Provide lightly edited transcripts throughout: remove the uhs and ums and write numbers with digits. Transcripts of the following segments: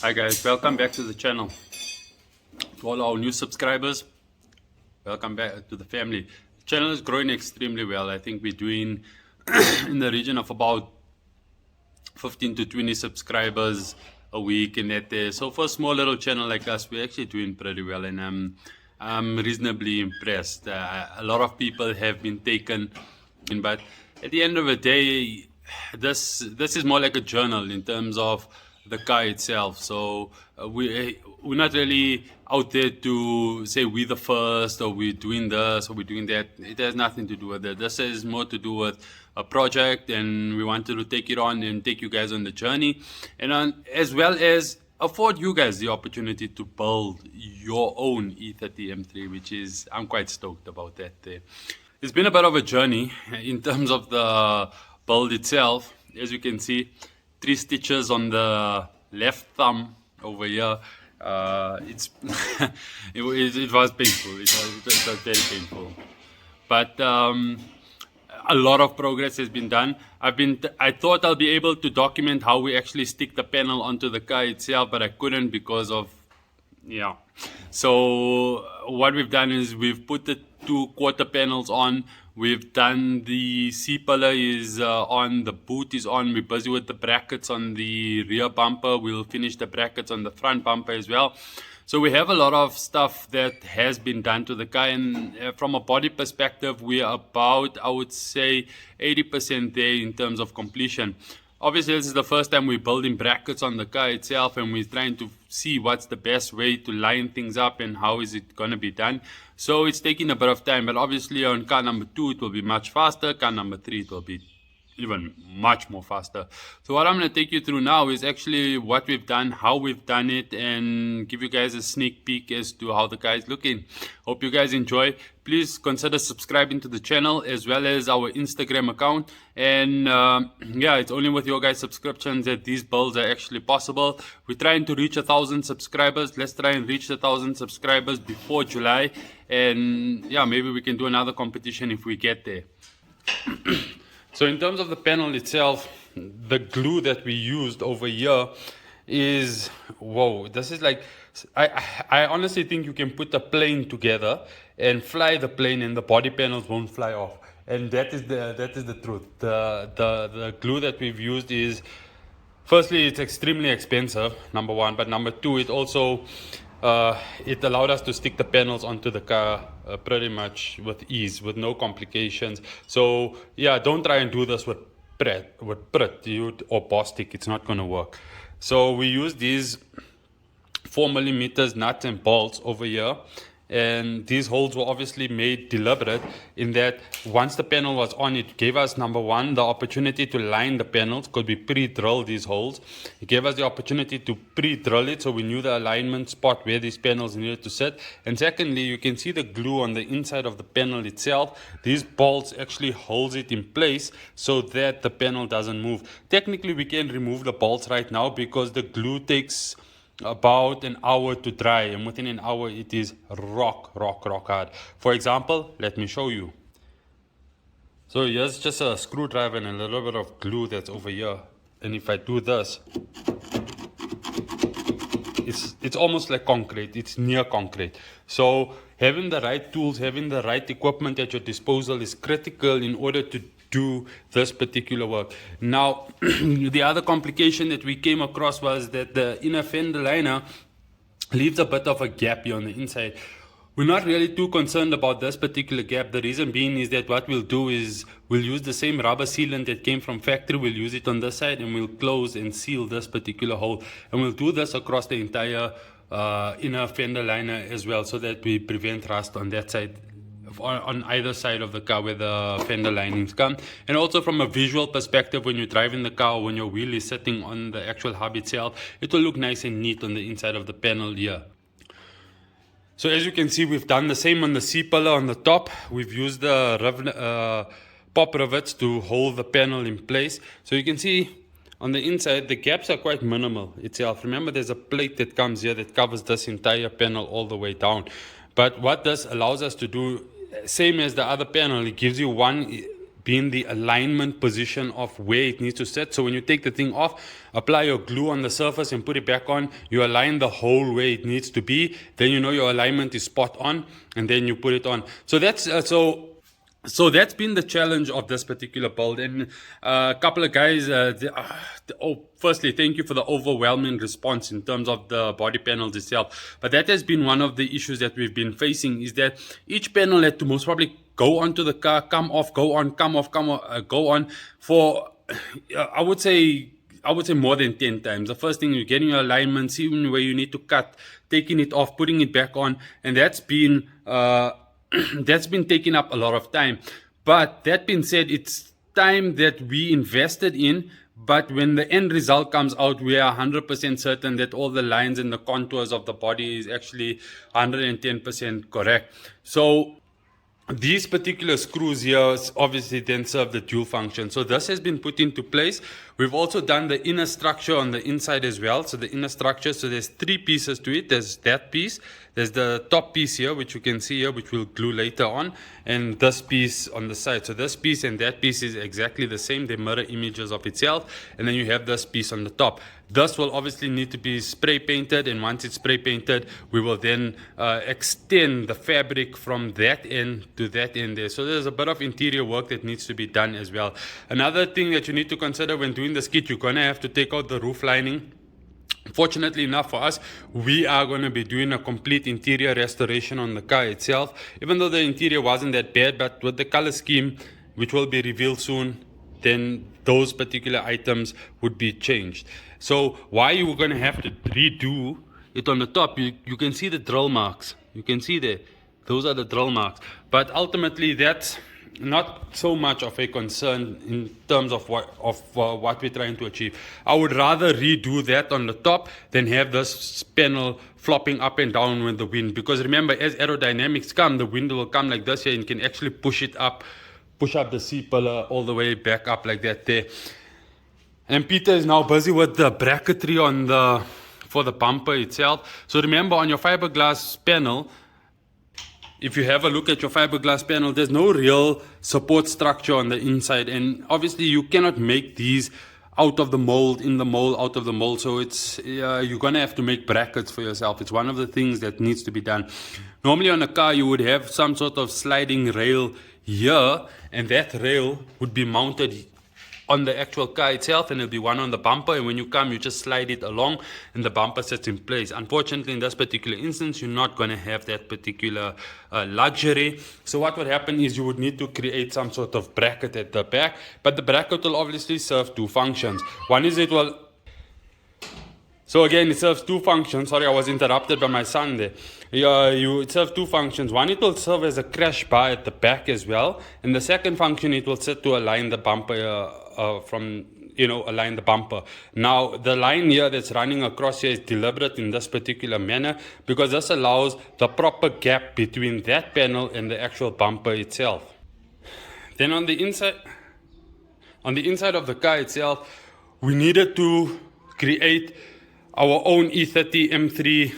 Hi guys, welcome back to the channel. To all our new subscribers, welcome back to the family. The channel is growing extremely well. I think we're doing in the region of about 15 to 20 subscribers a week in that there. So for a small little channel like us, we're actually doing pretty well, and I'm reasonably impressed. A lot of people have been taken in, but at the end of the day, this is more like a journal in terms of the car itself. So we're not really out there to say we're the first, or we're doing this, or we're doing that. It has nothing to do with it. This is more to do with a project, and we wanted to take it on and take you guys on the journey, and as well as afford you guys the opportunity to build your own E30 M3, which is, I'm quite stoked about that there. It's been a bit of a journey in terms of the build itself. As you can see, 3 stitches on the left thumb over here. It's it was painful. It was very painful, but a lot of progress has been done. I thought I'll be able to document how we actually stick the panel onto the car itself, but I couldn't because of, yeah. So what we've done is we've put the 2 quarter panels on. We've done the C-pillar is on, the boot is on. We're busy with the brackets on the rear bumper. We'll finish the brackets on the front bumper as well. So we have a lot of stuff that has been done to the car, and from a body perspective, we are about, I would say, 80% there in terms of completion. Obviously, this is the first time we're building brackets on the car itself, and we're trying to see what's the best way to line things up and how is it going to be done. So it's taking a bit of time, but obviously on car number 2 it will be much faster. Car number 3 it will be even much more faster. So what I'm going to take you through now is actually what we've done, how we've done it, and give you guys a sneak peek as to how the car is looking. Hope you guys enjoy. Please consider subscribing to the channel as well as our Instagram account. And yeah, it's only with your guys' subscriptions that these builds are actually possible. We're trying to reach 1,000 subscribers. Let's try and reach 1,000 subscribers before July. And yeah, maybe we can do another competition if we get there. So in terms of the panel itself, the glue that we used over here is, whoa, this is like, I honestly think you can put a plane together and fly the plane and the body panels won't fly off. And that is the truth. The glue that we've used is, firstly, it's extremely expensive, number one, but number two, it also it allowed us to stick the panels onto the car pretty much with ease, with no complications. So yeah, don't try and do this with Pret or Bostik. It's not going to work. So we use these 4mm nuts and bolts over here, and these holes were obviously made deliberate in that once the panel was on, it gave us, number one, the opportunity to line the panels because we pre-drilled these holes. It gave us the opportunity to pre-drill it, so we knew the alignment spot where these panels needed to sit. And secondly, you can see the glue on the inside of the panel itself. These bolts actually holds it in place so that the panel doesn't move. Technically, we can remove the bolts right now because the glue takes about an hour to dry, and within an hour it is rock hard. For example, let me show you. So here's just a screwdriver and a little bit of glue that's over here, and if I do this, it's almost like concrete. It's near concrete. So having the right tools, having the right equipment at your disposal is critical in order to do this particular work. Now, the other complication that we came across was that the inner fender liner leaves a bit of a gap here on the inside. We're not really too concerned about this particular gap. The reason being is that what we'll do is we'll use the same rubber sealant that came from factory. We'll use it on this side, and we'll close and seal this particular hole. And we'll do this across the entire inner fender liner as well, so that we prevent rust on that side, on either side of the car where the fender linings come. And also from a visual perspective, when you're driving the car, when your wheel is sitting on the actual hub itself, it will look nice and neat on the inside of the panel here. So as you can see, we've done the same on the C-pillar on the top. We've used the pop rivets to hold the panel in place. So you can see on the inside, the gaps are quite minimal itself. Remember, there's a plate that comes here that covers this entire panel all the way down. But what this allows us to do, same as the other panel, it gives you one been the alignment position of where it needs to sit. So when you take the thing off, apply your glue on the surface and put it back on, you align the hole where it needs to be, then you know your alignment is spot on, and then you put it on. So that's so that's been the challenge of this particular build. And a couple of guys, firstly, thank you for the overwhelming response in terms of the body panels itself. But that has been one of the issues that we've been facing, is that each panel had to most probably go onto the car, come off, go on, come off, go on for, I would say more than 10 times. The first thing, you're getting your alignment, seeing where you need to cut, taking it off, putting it back on. And that's been that's been taking up a lot of time. But that being said, it's time that we invested in, but when the end result comes out, we are 100% certain that all the lines and the contours of the body is actually 110% correct. So these particular screws here obviously then serve the dual function. So this has been put into place. We've also done the inner structure on the inside as well. So the inner structure, so there's 3 pieces to it. There's that piece, there's the top piece here, which you can see here, which we'll glue later on, and this piece on the side. So this piece and that piece is exactly the same. They mirror images of itself. And then you have this piece on the top. This will obviously need to be spray painted, and once it's spray painted, we will then extend the fabric from that end to that end there. So there's a bit of interior work that needs to be done as well. Another thing that you need to consider when doing this kit, you're going to have to take out the roof lining. Fortunately enough for us, we are going to be doing a complete interior restoration on the car itself, even though the interior wasn't that bad. But with the color scheme, which will be revealed soon, then those particular items would be changed. So why you were going to have to redo it on the top, you can see the drill marks. You can see there, those are the drill marks. But ultimately, that's not so much of a concern in terms of what we're trying to achieve. I would rather redo that on the top than have this panel flopping up and down with the wind. Because remember, as aerodynamics come, the wind will come like this here, and you can actually push up the C-pillar all the way back up like that there. And Peter is now busy with the bracketry for the bumper itself. So remember, on your fiberglass panel, if you have a look at your fiberglass panel, there's no real support structure on the inside. And obviously you cannot make these out of the mold, in the mold, out of the mold. So it's you're going to have to make brackets for yourself. It's one of the things that needs to be done. Normally on a car, you would have some sort of sliding rail here, and that rail would be mounted on the actual car itself, and there'll be one on the bumper, and when you come, you just slide it along and the bumper sits in place. Unfortunately, in this particular instance, you're not going to have that particular luxury. So what would happen is you would need to create some sort of bracket at the back, but the bracket will obviously serve 2 functions. One is it serves 2 functions. Sorry, I was interrupted by my son there. It serves 2 functions. One, it will serve as a crash bar at the back as well. And the second function, it will sit to align the bumper align the bumper. Now, the line here that's running across here is deliberate in this particular manner, because this allows the proper gap between that panel and the actual bumper itself. Then on the inside of the car itself, we needed to create our own e30 M3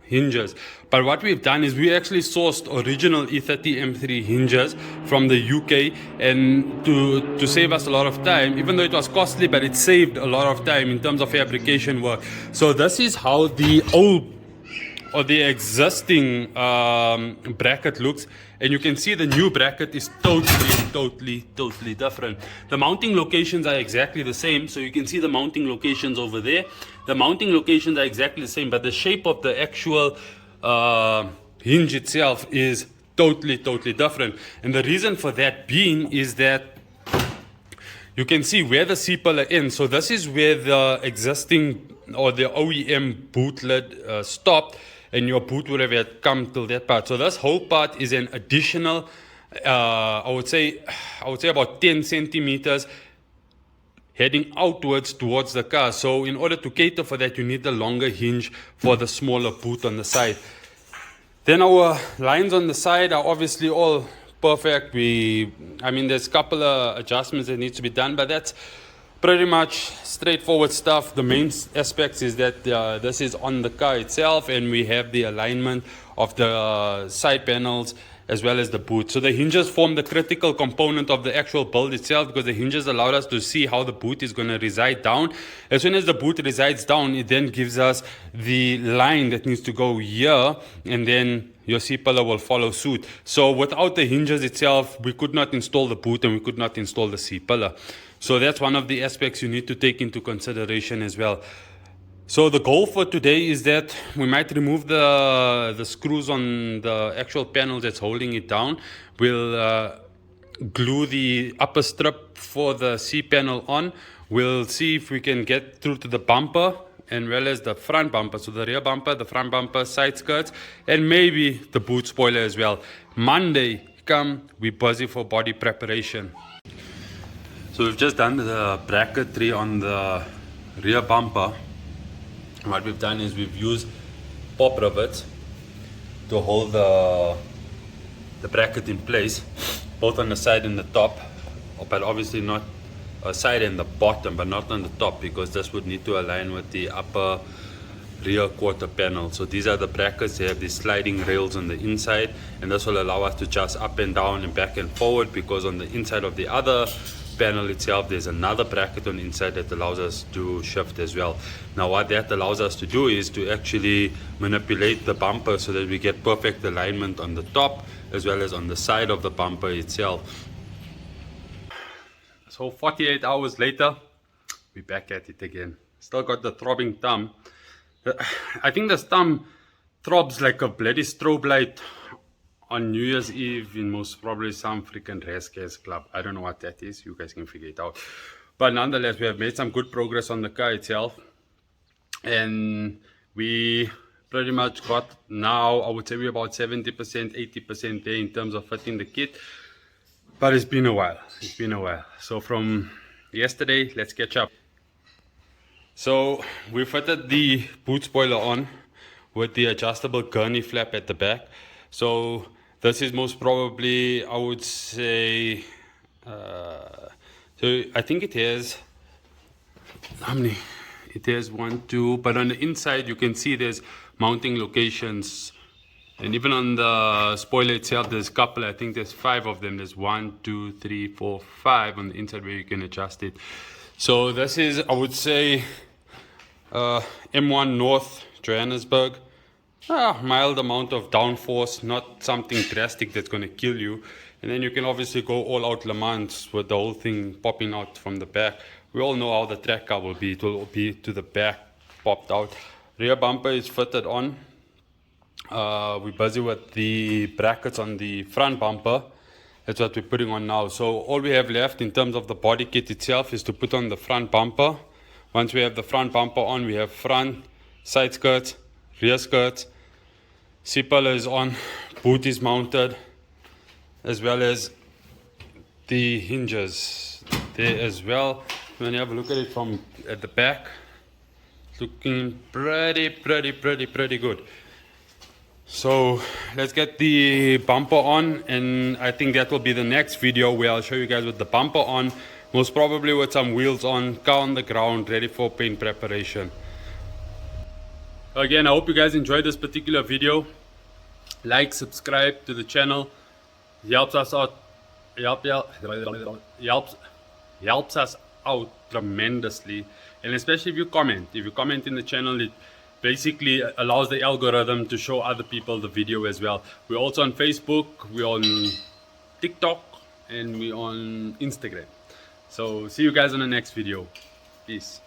hinges. But what we've done is we actually sourced original e30 M3 hinges from the UK, and to save us a lot of time, even though it was costly, but it saved a lot of time in terms of fabrication work. So this is how the old or the existing bracket looks, and you can see the new bracket is totally different. The mounting locations are exactly the same, so you can see the mounting locations over there. The mounting locations are exactly the same, but the shape of the actual hinge itself is totally different. And the reason for that being is that you can see where the C-pillar ends. So this is where the existing or the OEM boot lid stopped, and your boot would have come till that part. So this whole part is an additional, I would say about 10 centimeters heading outwards towards the car. So in order to cater for that, you need the longer hinge for the smaller boot on the side. Then our lines on the side are obviously all perfect. There's a couple of adjustments that need to be done, but that's pretty much straightforward stuff. The main aspects is that this is on the car itself, and we have the alignment of the side panels as well as the boot. So the hinges form the critical component of the actual build itself, because the hinges allowed us to see how the boot is going to reside down. As soon as the boot resides down, it then gives us the line that needs to go here, and then your C-pillar will follow suit. So without the hinges itself, we could not install the boot and we could not install the C-pillar. So that's one of the aspects you need to take into consideration as well. So the goal for today is that we might remove the screws on the actual panel that's holding it down. We'll glue the upper strip for the C panel on. We'll see if we can get through to the bumper and well as the front bumper. So the rear bumper, the front bumper, side skirts, and maybe the boot spoiler as well. Monday come, we're busy for body preparation. So we've just done the bracketry on the rear bumper. What we've done is we've used pop rivets to hold the bracket in place, both on the side and the top, but obviously not a side and the bottom, but not on the top, because this would need to align with the upper rear quarter panel. So these are the brackets. They have these sliding rails on the inside, and this will allow us to adjust up and down and back and forward, because on the inside of the other panel itself there's another bracket on the inside that allows us to shift as well. Now what that allows us to do is to actually manipulate the bumper so that we get perfect alignment on the top as well as on the side of the bumper itself. So 48 hours later, we're back at it again. Still got the throbbing thumb. I think this thumb throbs like a bloody strobe light on New Year's Eve in most probably some freaking Rascals club. I don't know what that is. You guys can figure it out. But nonetheless, we have made some good progress on the car itself. And we pretty much got now, I would say we're about 70%, 80% there in terms of fitting the kit. But it's been a while. It's been a while. So from yesterday, let's catch up. So we fitted the boot spoiler on with the adjustable gurney flap at the back. So this is most probably, I would say, so I think it has, how many? It has 1, 2, but on the inside you can see there's mounting locations. And even on the spoiler itself, there's a couple, I think there's 5 of them. There's 1, 2, 3, 4, 5 on the inside where you can adjust it. So this is, I would say, M1 North Johannesburg. Mild amount of downforce, not something drastic that's going to kill you. And then you can obviously go all out Le Mans with the whole thing popping out from the back. We all know how the track car will be. It will be to the back, popped out. Rear bumper is fitted on. We're busy with the brackets on the front bumper. That's what we're putting on now. So all we have left in terms of the body kit itself is to put on the front bumper. Once we have the front bumper on, we have front, side skirts, rear skirts. C-pillar is on, boot is mounted, as well as the hinges there as well. When you have a look at it from at the back, it's looking pretty good. So let's get the bumper on, and I think that will be the next video where I'll show you guys with the bumper on, most probably with some wheels on, car on the ground, ready for paint preparation. Again, I hope you guys enjoyed this particular video. Like, subscribe to the channel. It helps us out. Helps us out tremendously. And especially if you comment. If you comment in the channel, it basically allows the algorithm to show other people the video as well. We're also on Facebook, we're on TikTok, and we're on Instagram. So see you guys on the next video. Peace.